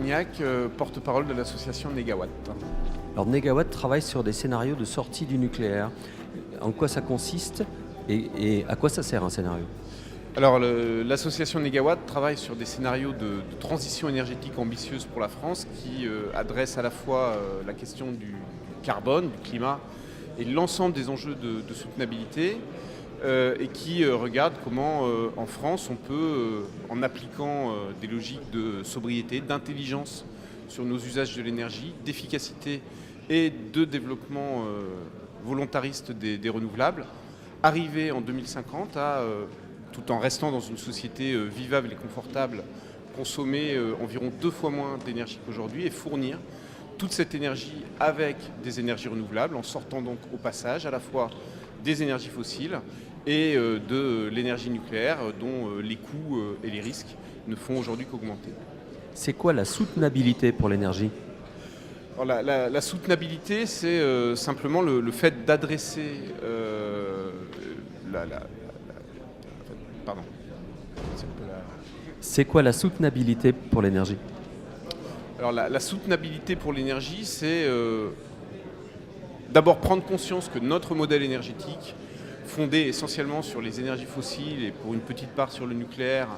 Armagnac, porte-parole de l'association Négawatt. Alors Négawatt travaille sur des scénarios de sortie du nucléaire. En quoi ça consiste et à quoi ça sert un scénario? Alors l'association Négawatt travaille sur des scénarios de transition énergétique ambitieuse pour la France qui adressent à la fois la question du carbone, du climat et l'ensemble des enjeux de soutenabilité et qui regarde comment en France on peut, en appliquant des logiques de sobriété, d'intelligence sur nos usages de l'énergie, d'efficacité et de développement volontariste des renouvelables, arriver en 2050 à, tout en restant dans une société vivable et confortable, consommer environ 2 fois moins d'énergie qu'aujourd'hui et fournir toute cette énergie avec des énergies renouvelables, en sortant donc au passage à la fois des énergies fossiles et de l'énergie nucléaire dont les coûts et les risques ne font aujourd'hui qu'augmenter. C'est quoi la soutenabilité pour l'énergie? Alors, la soutenabilité, c'est simplement le fait d'adresser pardon. C'est quoi la soutenabilité pour l'énergie? Alors la soutenabilité pour l'énergie, c'est d'abord prendre conscience que notre modèle énergétique, fondé essentiellement sur les énergies fossiles et pour une petite part sur le nucléaire,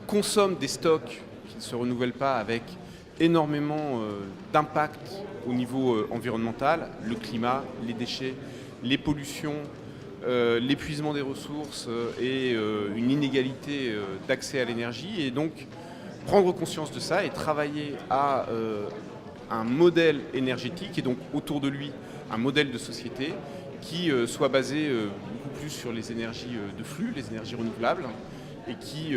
consomme des stocks qui ne se renouvellent pas avec énormément d'impact au niveau environnemental, le climat, les déchets, les pollutions, l'épuisement des ressources et une inégalité d'accès à l'énergie. Et donc prendre conscience de ça et travailler à un modèle énergétique et donc autour de lui un modèle de société qui soit basé beaucoup plus sur les énergies de flux, les énergies renouvelables et qui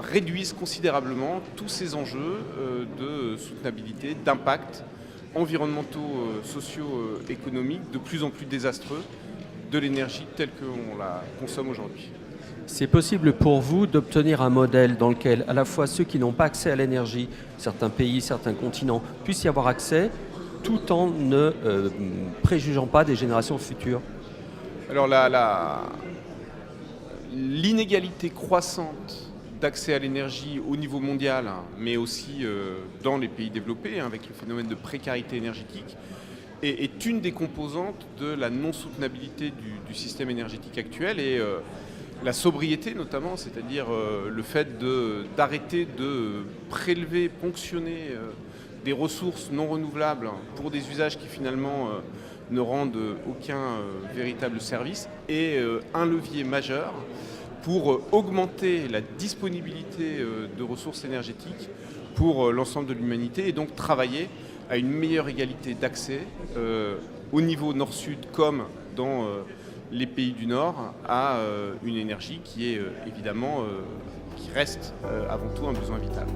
réduisent considérablement tous ces enjeux de soutenabilité, d'impact environnementaux, sociaux, économiques de plus en plus désastreux de l'énergie telle qu'on la consomme aujourd'hui. C'est possible pour vous d'obtenir un modèle dans lequel à la fois ceux qui n'ont pas accès à l'énergie, certains pays, certains continents, puissent y avoir accès tout en ne préjugeant pas des générations futures? Alors l'inégalité croissante d'accès à l'énergie au niveau mondial, mais aussi dans les pays développés, avec le phénomène de précarité énergétique, est une des composantes de la non-soutenabilité du système énergétique actuel et la sobriété notamment, c'est-à-dire le fait d'arrêter de prélever, ponctionner des ressources non renouvelables pour des usages qui finalement ne rendent aucun véritable service, est un levier majeur pour augmenter la disponibilité de ressources énergétiques pour l'ensemble de l'humanité et donc travailler à une meilleure égalité d'accès au niveau nord-sud comme dans les pays du Nord à une énergie qui est évidemment, qui reste avant tout un besoin vital.